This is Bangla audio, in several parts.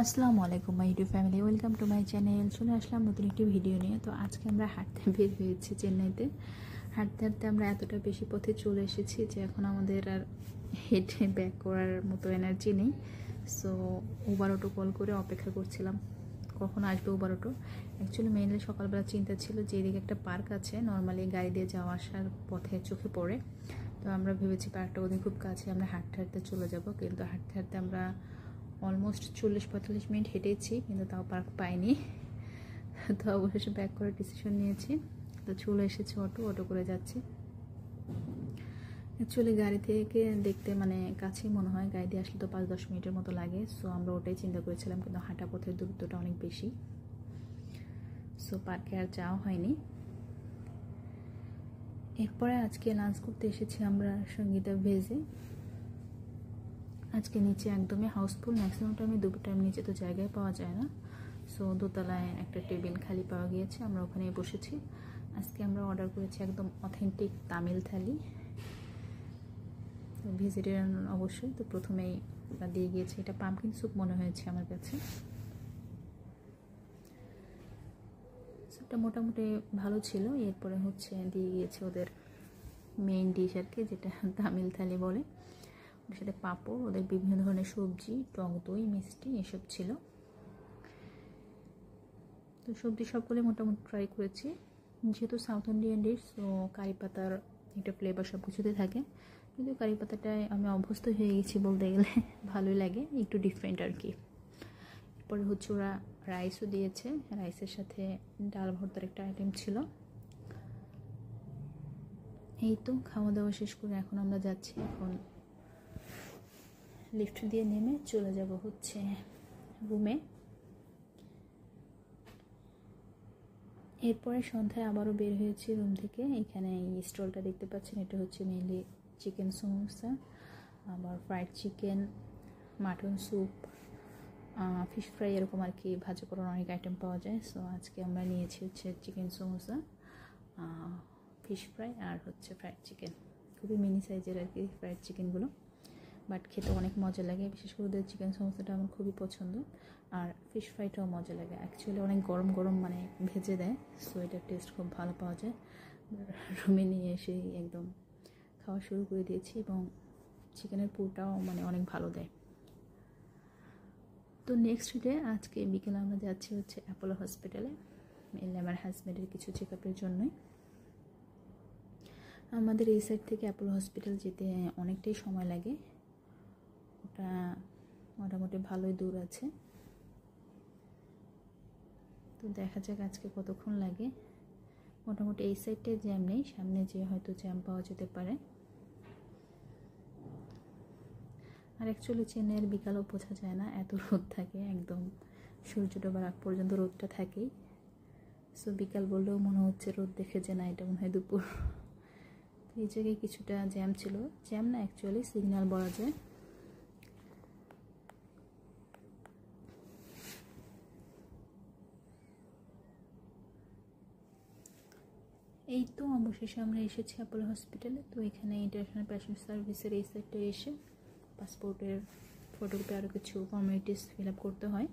আসসালামু আলাইকুম my YouTube family, welcome to my channel. চলে আসলাম নতুন একটি ভিডিও নিয়ে। তো আজকে আমরা হাঁটতে বের হয়েছি চেন্নাইতে। হাঁটতে হাঁটতে আমরা এতটা বেশি পথে চলে এসেছি যে এখন আমাদের আর হেঁটে ব্যাক করার মতো এনার্জি নেই। সো উবার অটো কল করে অপেক্ষা করছিলাম কখন আসবে উবার অটো। অ্যাকচুয়ালি মেইনলি সকালবেলা চিন্তা ছিল যে এদিকে একটা পার্ক আছে, নর্মালি গাড়ি দিয়ে যাওয়া আসার পথে চোখে পড়ে। তো আমরা ভেবেছি পার্কটা ওদের খুব কাছে, আমরা হাঁটতে হাঁটতে চলে যাব। কিন্তু হাঁটতে হাঁটতে আমরা অলমোস্ট 40-45 মিনিট হেঁটেছি, কিন্তু তাও পার্ক পাইনি। তো অবশেষে ব্যাক করার ডিসিশন নিয়েছি। তো চলে এসেছি অটো করে যাচ্ছি। অ্যাকচুয়ালি গাড়ি থেকে দেখতে মানে কাছেই মনে হয়, গাড়ি দিয়ে আসলে তো 5-10 মিনিটের মতো লাগে। সো আমরা ওটাই চিন্তা করেছিলাম, কিন্তু হাঁটা পথের দূরত্বটা অনেক বেশি। সো পার্কে আর যাওয়া হয়নি। এরপরে আজকে লাঞ্চ করতে এসেছি আমরা সঙ্গীতা ভেজে। আজকে নিচে একদমই হাউসফুল, ম্যাক্সিমাম টাইমে দুপুর টাইম নিচে তো জায়গায় পাওয়া যায় না। সো দোতলায় একটা টেবিল খালি পাওয়া গিয়েছে, আমরা ওখানেই বসেছি। আজকে আমরা অর্ডার করেছি একদম অথেন্টিক তামিল থালি। তো ভেজিটেরিয়ান অবশ্যই। তো প্রথমেই দিয়ে গিয়েছে, এটা পামকিন স্যুপ মনে হয়েছে আমার কাছে। স্যুপটা মোটামুটি ভালো ছিল। এরপরে দিয়ে গিয়েছে ওদের মেইন ডিশ আর কি, যেটা তামিল থালি বলে। ওর সাথে পাঁপড়, ওদের বিভিন্ন ধরনের সবজি, টক দই, মিষ্টি এসব ছিল। তো সবজি সবগুলো মোটামুটি ট্রাই করেছি। যেহেতু সাউথ ইন্ডিয়ান ডিশ, সো কারি পাতার একটা ফ্লেভার সব কিছুতে থাকে। কিন্তু কারি পাতাটায় আমি অভ্যস্ত হয়ে গেছি বলতে গেলে, ভালোই লাগে, একটু ডিফারেন্ট আর কি। এরপরে ওরা রাইসও দিয়েছে, রাইসের সাথে ডাল ভর্তার একটা আইটেম ছিল। এই তো খাওয়া দাওয়া শেষ করে এখন আমরা যাচ্ছি। এখন লিফট দিয়ে নেমে চলে যাব রুমে। এরপরে সন্ধ্যায় আবারও বের হয়েছি রুম থেকে। এখানে এই স্টলটা দেখতে পাচ্ছেন, এটা মেইনলি চিকেন সমোসা, আবার fried chicken, mutton soup, fish fry, এরকম আর কি ভাজা করার অনেক আইটেম পাওয়া যায়। সো আজকে আমরা নিয়েছি চিকেন সমোসা, ফিশ ফ্রাই আর ফ্রাইড চিকেন। খুবই মিনি সাইজের আর কি ফ্রাইড চিকেনগুলো, বাট খেতে অনেক মজা লাগে। বিশেষ করে ওদের চিকেন সমোসাটা আমার খুবই পছন্দ, আর ফিশ ফ্রাইটাও মজা লাগে। অ্যাকচুয়ালি অনেক গরম গরম মানে ভেজে দেয়, সো এটার টেস্ট খুব ভালো পাওয়া যায়। রুমে নিয়ে এসে একদম খাওয়া শুরু করে দিয়েছি, এবং চিকেনের পুরটাও মানে অনেক ভালো দেয়। তো নেক্সট ডে আজকে বিকেলে আমরা যাচ্ছি অ্যাপোলো হসপিটালে, মেনলি আমার হাজব্যান্ডের কিছু চেক আপের জন্যই। আমাদের এই সাইড থেকে অ্যাপোলো হসপিটাল যেতে অনেকটাই সময় লাগে, ওটা মোটামুটি ভালোই দূর আছে। তো দেখা যাক আজকে কতক্ষণ লাগে। মোটামুটি এই সাইডটায় জ্যাম নেই, সামনে যে হয়তো জ্যাম পাওয়া যেতে পারে। আর অ্যাকচুয়ালি চেন্নাইয়ের বিকালও বোঝা যায় না, এত রোদ থাকে, একদম সূর্য ডোবার আগ পর্যন্ত রোদটা থাকেই। সো বিকাল বললেও মনে হচ্ছে রোদ দেখে যে না, এটা মনে হয় দুপুর। তো এই জায়গায় কিছুটা জ্যাম ছিল, জ্যাম না অ্যাকচুয়ালি সিগন্যাল বলা যায়। এই তো অবশেষে আমরা এসেছি অ্যাপোলো হসপিটালে। তো এখানে ইন্টারন্যাশনাল প্যাসেঞ্জার সার্ভিসের এই সাইডটা এসে পাসপোর্টের ফটোকপি আরও কিছু ফর্মালিটিস ফিল আপ করতে হয়।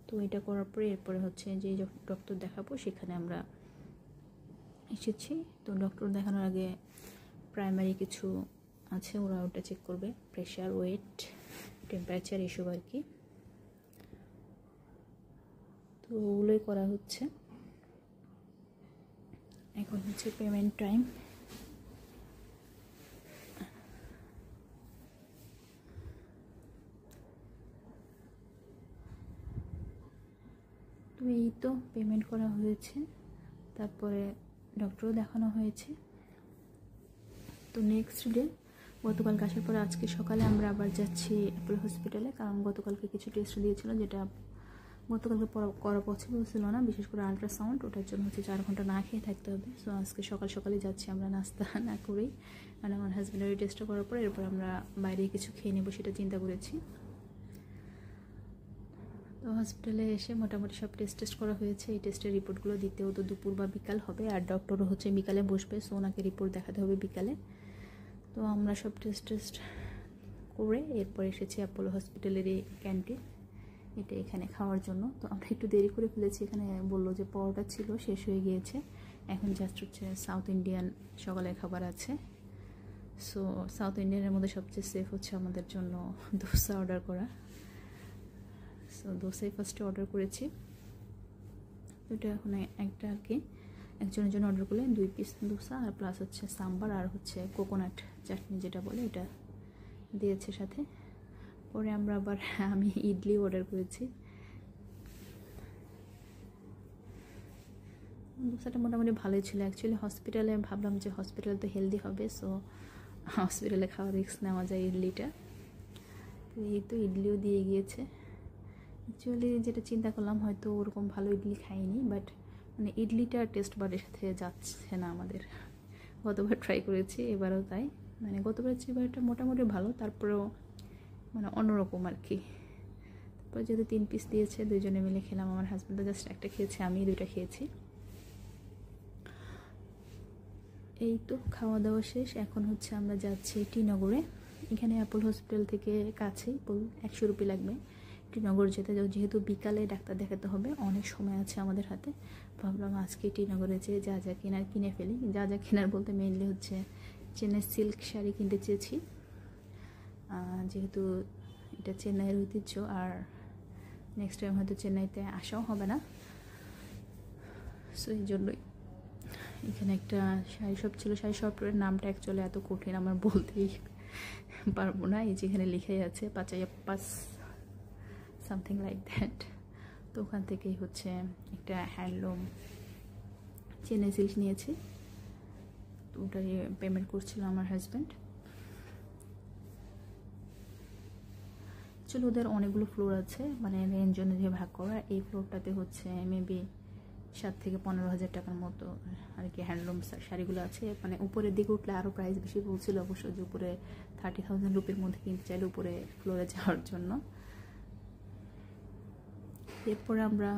তো এটা করার পরে এরপরে যে ডক্টর দেখাবো সেখানে আমরা এসেছি। তো ডক্টর দেখানোর আগে প্রাইমারি কিছু আছে, ওরা ওটা চেক করবে, প্রেশার, ওয়েট, টেম্পারেচার এসব আর কি। তো ওগুলোই করা হচ্ছে। এখন পেমেন্ট টাইম। তো এই তো পেমেন্ট করা হয়েছে, তারপরে ডক্টরও দেখানো হয়েছে। তো নেক্সট ডে গতকালকে আসার পরে আজকে সকালে আমরা আবার যাচ্ছি অ্যাপোলো হসপিটালে, কারণ গতকালকে কিছু টেস্ট দিয়েছিল যেটা গতকালকে করা পসিবল ছিল না, বিশেষ করে আলট্রাসাউন্ড, ওটার জন্য 4 ঘন্টা না খেয়ে থাকতে হবে। সো আজকে সকালে যাচ্ছি আমরা নাস্তা না করেই, মানে আমার হাজব্যান্ডের ওই টেস্টটা করার পরে এরপর আমরা বাইরে কিছু খেয়ে নেবো সেটা চিন্তা করেছি। তো হসপিটালে এসে মোটামুটি সব টেস্ট করা হয়েছে। এই টেস্টের রিপোর্টগুলো দিতেও তো দুপুর বা বিকাল হবে, আর ডক্টরও বিকালে বসবে, সো ওনাকে রিপোর্ট দেখাতে হবে বিকালে। তো আমরা সব টেস্ট করে এরপর এসেছি অ্যাপোলো হসপিটালের এই ক্যান্টিন। এটা এখানে খাওয়ার জন্য। তো আমরা একটু দেরি করে ফেলেছি, এখানে বললো যে পরোটা ছিল শেষ হয়ে গিয়েছে, এখন জাস্ট হচ্ছে সাউথ ইন্ডিয়ান সকালের খাবার আছে। সো সাউথ ইন্ডিয়ানের মধ্যে সবচেয়ে সেফ হচ্ছে আমাদের জন্য দোসা অর্ডার করা। সো দোসাই ফার্স্টে অর্ডার করেছি। ওটা এখন একটা আর কি একজনের জন্য অর্ডার করলে 2 পিস দোসা আর প্লাস হচ্ছে সাম্বার আর হচ্ছে কোকোনাট চাটনি যেটা বলে এটা দিয়েছে সাথে। পরে আমরা আবার আমি ইডলি অর্ডার করেছি। দোসাটা মোটামুটি ভালোই ছিল। অ্যাকচুয়ালি হসপিটালে ভাবলাম যে হসপিটালে তো হেলদি হবে, সো হসপিটালে খাওয়া রিস্ক নেওয়া যায় ইডলিটা। তো এই তো ইডলিও দিয়ে গিয়েছে। অ্যাকচুয়ালি যেটা চিন্তা করলাম হয়তো ওরকম ভালো ইডলি খাইনি, বাট মানে ইডলিটা টেস্ট বারের সাথে যাচ্ছে না আমাদের। গতবার ট্রাই করেছি, এবারও তাই। মানে গতবার এবারটা মোটামুটি ভালো, তারপরেও মানে অন্যরকম আর কি। তারপর যেহেতু 3 পিস দিয়েছে, দুজনে মিলে খেলাম। আমার হাজব্যান্ডও জাস্ট একটা খেয়েছে, আমি 2টা খেয়েছি। এই তো খাওয়া দাওয়া শেষ। এখন হচ্ছে আমরা যাচ্ছি টিনগরে। এখানে অ্যাপোলো হসপিটাল থেকে কাছেই, 100 রুপি লাগবে টিনগর যেতে। যেহেতু বিকালে ডাক্তার দেখাতে হবে, অনেক সময় আছে আমাদের হাতে, ভাবলাম আজকে টিনগরে যেয়ে যা যা কেনার কিনে ফেলি। যা যা কেনার বলতে মেইনলি হচ্ছে চেন্নাই সিল্ক শাড়ি কিনতে চেয়েছি, যেহেতু এটা চেন্নাইয়ের ঐতিহ্য। আর নেক্সট টাইম হয়তো চেন্নাইতে আসাও হবে না, সো এই জন্যই এখানে একটা শাড়ি শপ ছিল। শাড়ি শপের নামটা অ্যাকচুয়ালি এত কঠিন আমার বলতেই পারবো না। এই যেখানে লিখাই আছে পাচাইয়াপ্পাস সামথিং লাইক দ্যাট। তো ওখান থেকেই হচ্ছে একটা হ্যান্ডলুম চেন্নাই সিল্ক নিয়েছি। তো ওটাই পেমেন্ট করছিল আমার হাজব্যান্ড। চলো, ওদের অনেকগুলো ফ্লোর আছে, মানে রেঞ্জ অনুযায়ী ভাগ করা। এই ফ্লোরটাতে হচ্ছে মেবি 7 থেকে 15,000 টাকার মতো আর কি হ্যান্ডলুম শাড়িগুলো আছে। মানে উপরের দিকে উঠলে আরও প্রাইস বেশি বলছিল অবশ্য, যে উপরে 30,000 রুপির মধ্যে কিনতে চাইলে উপরে ফ্লোরে যাওয়ার জন্য। এরপরে আমরা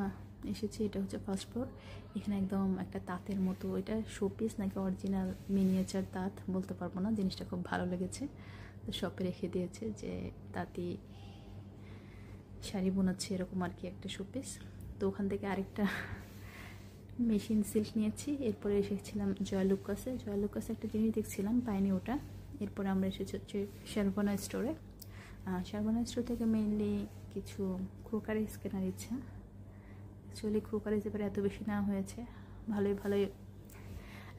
এসেছি, এটা হচ্ছে ফার্স্ট ফ্লোর। এখানে একদম একটা তাঁতের মতো, এটা শোপিস নাকি অরিজিনাল মিনিয়েচার তাঁত বলতে পারবো না, জিনিসটা খুব ভালো লেগেছে। তো শপে রেখে দিয়েছে যে তাঁতি শাড়ি বোনাচ্ছে এরকম আর কি একটা শোপিস। তো ওখান থেকে আরেকটা মেশিন সিল্ক নিয়েছি। এরপরে এসেছিলাম জয়লুকাসে। জয়লুকাসে একটা জিনিস দেখছিলাম, পাইনি ওটা। এরপরে আমরা এসেছি হচ্ছে শারবানা স্টোরে। শারবানা স্টোর থেকে মেইনলি কিছু ক্রোকারিজ কেনার ইচ্ছা। অ্যাকচুয়ালি ক্রোকারিজ এবার এত বেশি না হয়েছে, ভালোই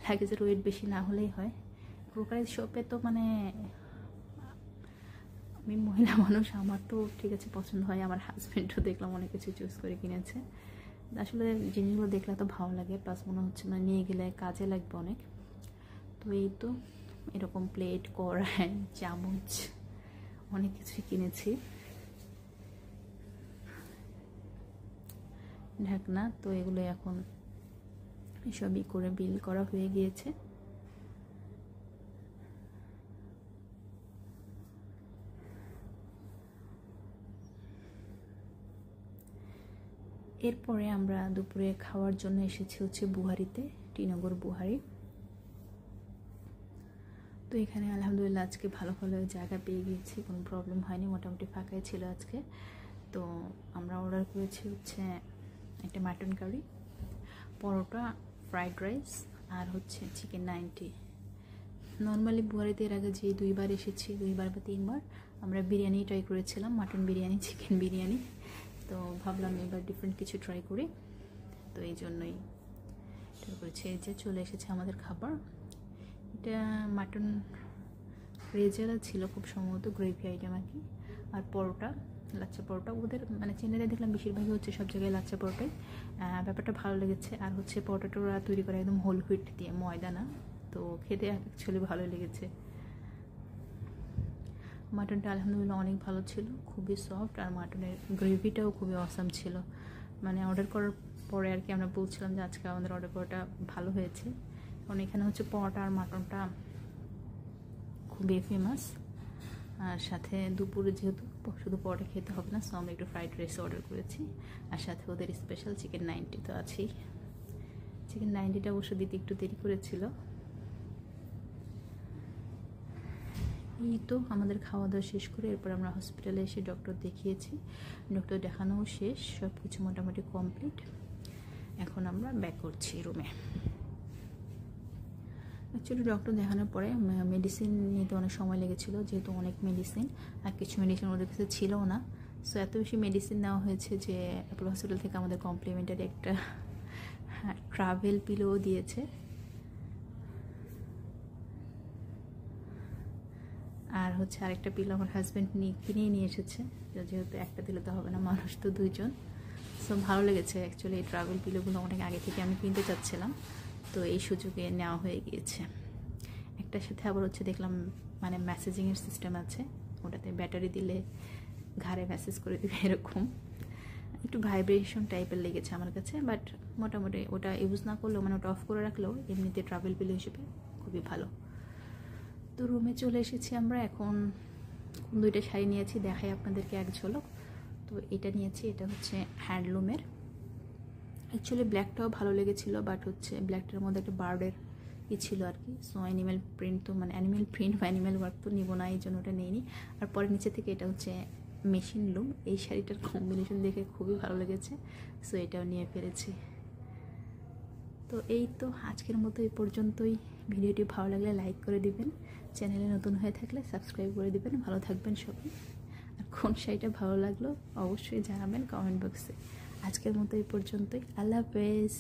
লাগেজের ওয়েট বেশি না হলেই হয়। ক্রোকারিজ শপে তো মানে আমি মহিলা মানুষ, আমার তো ঠিক আছে পছন্দ হয়, আমার হাজব্যান্ডও দেখলাম অনেক কিছু চুজ করে কিনেছে। আসলে জিনিসগুলো দেখলে তো ভালো লাগে, প্লাস মনে হচ্ছে মানে নিয়ে গেলে কাজে লাগবে অনেক। তো এই তো এরকম প্লেট, কড়াই, চামচ অনেক কিছুই কিনেছি, ঢাকনা। তো এগুলো এখন এসবই করে বিল করা হয়ে গিয়েছে। এরপরে আমরা দুপুরে খাওয়ার জন্য এসেছি হচ্ছে বুহারিতে, টিনগর বুহারি। তো এখানে আলহামদুলিল্লাহ আজকে ভালো জায়গা পেয়ে গিয়েছি, কোনো প্রবলেম হয়নি, মোটামুটি ফাঁকাই ছিল আজকে। তো আমরা অর্ডার করেছি হচ্ছে একটা মাটন কারি, পরোটা, ফ্রাইড রাইস আর হচ্ছে চিকেন 90। নর্মালি বুহারিতে এর আগে যে 2বার এসেছি, 2বার বা 3বার আমরা বিরিয়ানি ট্রাই করেছিলাম, মাটন বিরিয়ানি, চিকেন বিরিয়ানি। তো ভাবলাম এবার ডিফারেন্ট কিছু ট্রাই করি, তো এই জন্যই ট্রাই করেছি। এই যে চলে এসেছে আমাদের খাবার। এটা মাটন রেজালা ছিল খুব সম্ভবত, গ্রেভি আইটেম আর কি। আর পরোটা, লাচ্চা পরোটা। ওদের মানে চেন্নাইতে দেখলাম বেশিরভাগই হচ্ছে সব জায়গায় লাচ্চা পরোটাই। ব্যাপারটা ভালো লেগেছে। আর হচ্ছে পরোটাটা ওরা তৈরি করে একদম হোল হুইট দিয়ে, ময়দা না। তো খেতে অ্যাকচুয়ালি ভালো লেগেছে। মাটনটা আলহামদুলিল্লাহ অনেক ভালো ছিল, খুবই সফট। আর মাটনের গ্রেভিটাও খুবই অসাম ছিল। মানে অর্ডার করার পরে আর কি আমরা বলছিলাম যে আজকে আমাদের অর্ডার করাটা ভালো হয়েছে, কারণ এখানে হচ্ছে পরোটা আর মাটনটা খুবই ফেমাস। আর সাথে দুপুরে যেহেতু শুধু পরোটা খেতে হবে না, সো আমরা একটু ফ্রাইড রাইস অর্ডার করেছি। আর সাথে ওদের স্পেশাল চিকেন 90 তো আছেই। চিকেন 90টা অবশ্য দিতে একটু দেরি করেছিল। এই তো আমাদের খাওয়া দাওয়া শেষ করে এরপর আমরা হসপিটালে এসে ডক্টর দেখিয়েছি, ডক্টর দেখানোও শেষ, সব কিছু মোটামুটি কমপ্লিট। এখন আমরা ব্যাক করছি রুমে। অ্যাকচুয়ালি ডক্টর দেখানোর পরে মেডিসিন নিতে অনেক সময় লেগেছিলো, যেহেতু অনেক মেডিসিন আর কিছু মেডিসিন ওদের কাছে ছিলও না। সো এত বেশি মেডিসিন নেওয়া হয়েছে যে অ্যাপোলো হসপিটাল থেকে আমাদের কমপ্লিমেন্টারি একটা ট্রাভেল পিলো দিয়েছে। আর হচ্ছে আরেকটা পিলো আমার হাজব্যান্ড কিনেই নিয়ে এসেছে, যেহেতু একটা দিলে তো হবে না, মানুষ তো দুইজন। সো ভালো লেগেছে অ্যাকচুয়ালি এই ট্রাভেল পিলোগুলো অনেক আগে থেকে আমি কিনতে চাচ্ছিলাম, তো এই সুযোগে নেওয়া হয়ে গিয়েছে। একটার সাথে আবার হচ্ছে দেখলাম মানে মেসেজিংয়ের সিস্টেম আছে, ওটাতে ব্যাটারি দিলে ঘাড়ে মেসেজ করে দেবে এরকম। একটু ভাইব্রেশন টাইপের লেগেছে আমার কাছে, বাট মোটামুটি ওটা ইউজ না করলেও মানে ওটা অফ করে রাখলেও এমনিতে ট্রাভেল পিলো হিসেবে খুবই ভালো। তো রুমে চলে এসেছি আমরা। এখন দুইটা শাড়ি নিয়েছি, দেখাই আপনাদেরকে এক ঝলক। তো এটা নিয়েছি, এটা হচ্ছে হ্যান্ডলুমের। অ্যাকচুয়ালি ব্ল্যাকটাও ভালো লেগেছিলো, বাট হচ্ছে ব্ল্যাকটার মধ্যে একটা বার্ডের ছিল আর কি। সো অ্যানিম্যাল প্রিন্ট তো মানে অ্যানিম্যাল প্রিন্ট বা অ্যানিম্যাল ওয়ার্ক তো নিবো না, এই জন্য ওটা নিইনি। আর পরে নিচে থেকে এটা হচ্ছে মেশিন লুম, এই শাড়িটার কম্বিনেশন দেখে খুবই ভালো লেগেছে, সো এটাও নিয়ে ফেলেছি। তো এই তো আজকের মতো এই পর্যন্তই। ভিডিওটি ভালো লাগলে লাইক করে দিবেন, চ্যানেলে নতুন হয়ে থাকলে সাবস্ক্রাইব করে দিবেন। ভালো থাকবেন সবাই। আর কোন শাড়িটা ভালো লাগলো অবশ্যই জানাবেন কমেন্ট বক্সে। আজকের মতো এই পর্যন্তই। আল্লাহ হাফেজ।